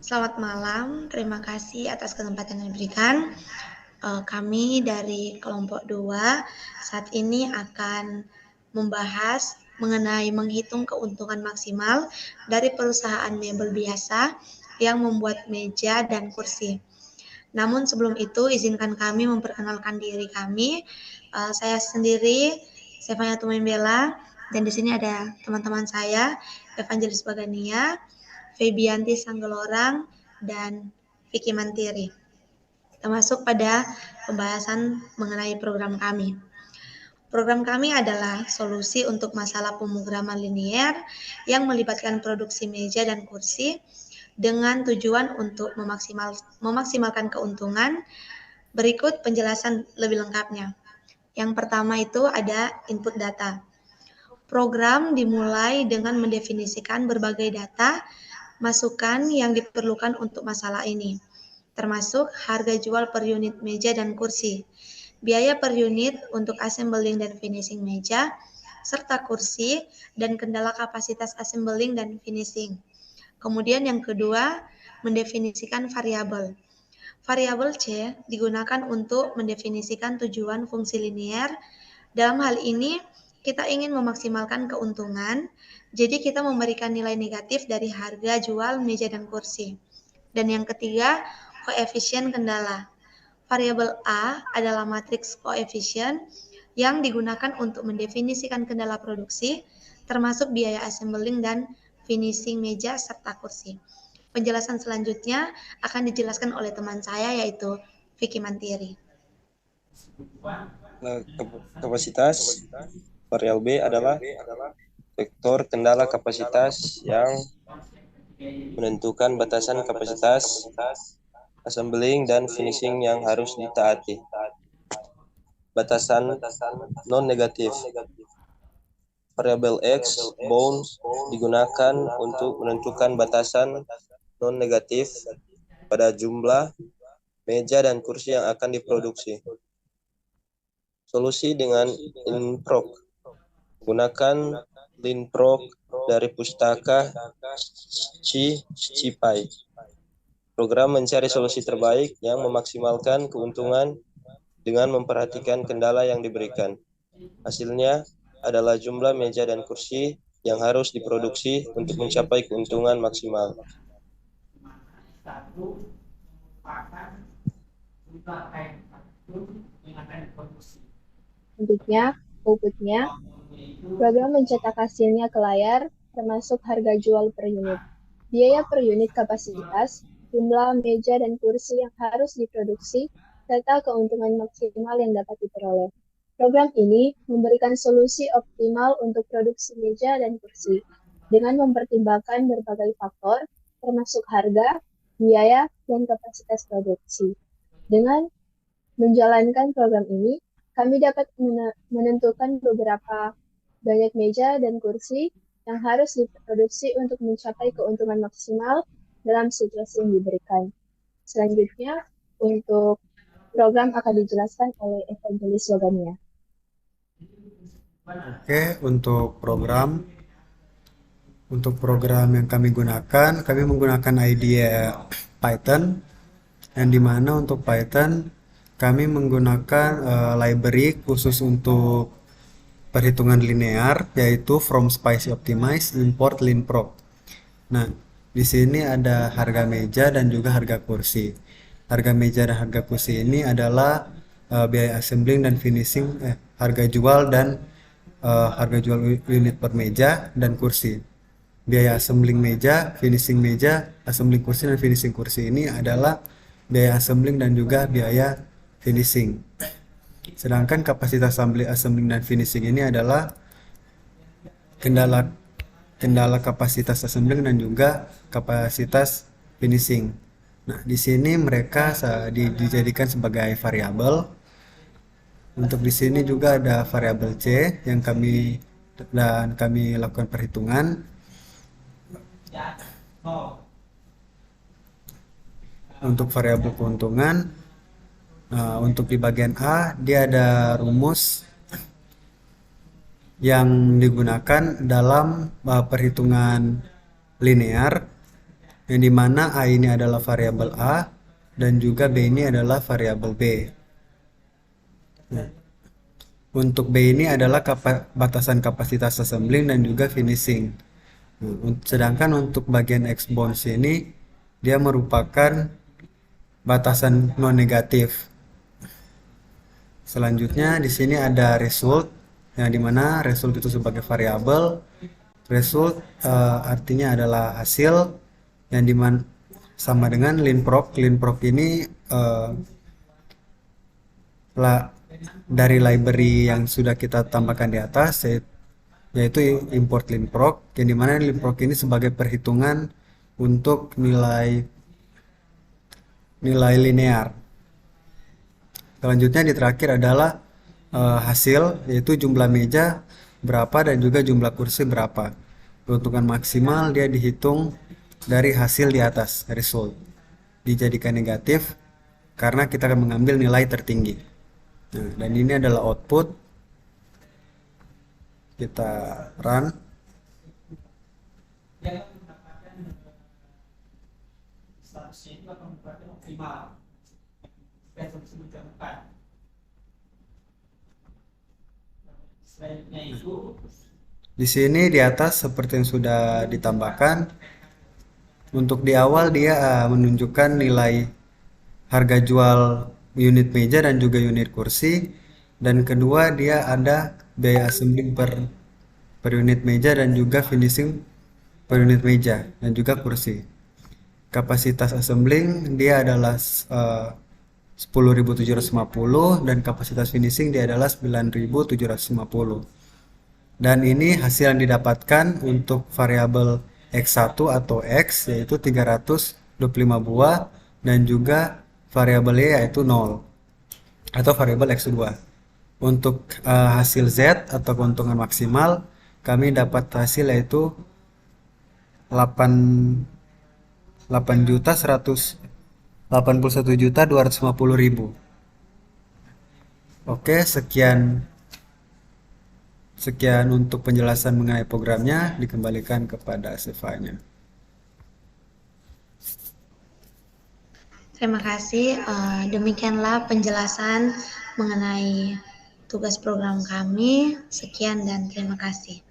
Selamat malam, terima kasih atas kesempatan yang diberikan. Kami dari kelompok 2 saat ini akan membahas mengenai menghitung keuntungan maksimal dari perusahaan mebel biasa yang membuat meja dan kursi. Namun sebelum itu izinkan kami memperkenalkan diri kami. Saya sendiri, Stefania Tumembela, dan di sini ada teman-teman saya, Evangelis Bagania, Febianti Sanggelorang, dan Vicky Mantiri. Kita masuk pada pembahasan mengenai program kami. Program kami adalah solusi untuk masalah pemrograman linier yang melibatkan produksi meja dan kursi dengan tujuan untuk memaksimalkan keuntungan. Berikut penjelasan lebih lengkapnya. Yang pertama itu ada input data. Program dimulai dengan mendefinisikan berbagai data masukan yang diperlukan untuk masalah ini, termasuk harga jual per unit meja dan kursi, biaya per unit untuk assembling dan finishing meja, serta kursi, dan kendala kapasitas assembling dan finishing. Kemudian yang kedua, mendefinisikan variabel. Variabel C digunakan untuk mendefinisikan tujuan fungsi linier. Dalam hal ini, kita ingin memaksimalkan keuntungan, jadi kita memberikan nilai negatif dari harga jual meja dan kursi. Dan yang ketiga, koefisien kendala. Variabel A adalah matriks koefisien yang digunakan untuk mendefinisikan kendala produksi, termasuk biaya assembling dan finishing meja serta kursi. Penjelasan selanjutnya akan dijelaskan oleh teman saya yaitu Vicky Mantiri. Kapasitas. Variabel B adalah vektor kendala kapasitas yang menentukan batasan kapasitas assembling dan finishing yang harus ditaati. Batasan non-negatif. Variabel X, bound, digunakan untuk menentukan batasan non-negatif pada jumlah meja dan kursi yang akan diproduksi. Solusi dengan linprog. Gunakan linprog dari pustaka SciPy. Program mencari solusi terbaik yang memaksimalkan keuntungan dengan memperhatikan kendala yang diberikan. Hasilnya adalah jumlah meja dan kursi yang harus diproduksi untuk mencapai keuntungan maksimal. Bentuknya, outputnya, program mencetak hasilnya ke layar, termasuk harga jual per unit, biaya per unit kapasitas, jumlah meja dan kursi yang harus diproduksi, serta keuntungan maksimal yang dapat diperoleh. Program ini memberikan solusi optimal untuk produksi meja dan kursi, dengan mempertimbangkan berbagai faktor, termasuk harga, biaya, dan kapasitas produksi. Dengan menjalankan program ini, kami dapat menentukan beberapa banyak meja dan kursi yang harus diproduksi untuk mencapai keuntungan maksimal dalam situasi yang diberikan. Selanjutnya, untuk program akan dijelaskan oleh Evangelis Bagania. Oke, untuk program yang kami gunakan, kami menggunakan IDE Python, yang dimana untuk Python kami menggunakan library khusus untuk perhitungan linear, yaitu from Spicy Optimize import linprog. Nah, di sini ada harga meja dan juga harga kursi. Harga meja dan harga kursi ini adalah biaya assembling dan finishing, harga jual dan harga jual unit per meja dan kursi. Biaya assembling meja, finishing meja, assembling kursi dan finishing kursi ini adalah biaya assembling dan juga biaya finishing. Sedangkan kapasitas assembling dan finishing ini adalah kendala kapasitas assembling dan juga kapasitas finishing. Nah, di sini mereka dijadikan sebagai variabel. Untuk di sini juga ada variabel C yang kami lakukan perhitungan. Untuk variabel keuntungan, untuk di bagian A dia ada rumus yang digunakan dalam perhitungan linear, yang dimana A ini adalah variabel A dan juga B ini adalah variabel B. Nah, untuk B ini adalah batasan kapasitas assembling dan juga finishing. Sedangkan untuk bagian X bounds ini dia merupakan batasan non negatif. Selanjutnya di sini ada result, yang dimana result itu sebagai variabel. Result artinya adalah hasil, yang dimana sama dengan linproc. Linproc ini dari library yang sudah kita tambahkan di atas, yaitu import linproc, yang dimana linproc ini sebagai perhitungan untuk nilai linear. Selanjutnya di terakhir adalah hasil, yaitu jumlah meja berapa dan juga jumlah kursi berapa. Keuntungan maksimal dia dihitung dari hasil di atas, result. Dijadikan negatif karena kita akan mengambil nilai tertinggi. Nah, dan ini adalah output. Kita run. Di sini di atas seperti yang sudah ditambahkan, untuk di awal dia menunjukkan nilai harga jual unit meja dan juga unit kursi, dan kedua dia ada biaya assembling per unit meja dan juga finishing per unit meja dan juga kursi. Kapasitas assembling dia adalah 10.750 dan kapasitas finishing dia adalah 9.750. Dan ini hasil yang didapatkan untuk variabel X1 atau X, yaitu 325 buah, dan juga variabel Y yaitu 0 atau variabel X2. Untuk hasil Z atau keuntungan maksimal, kami dapat hasil yaitu 8.250.000. Oke, sekian untuk penjelasan mengenai programnya. Dikembalikan kepada Sefanya. Terima kasih. Demikianlah penjelasan mengenai tugas program kami. Sekian dan terima kasih.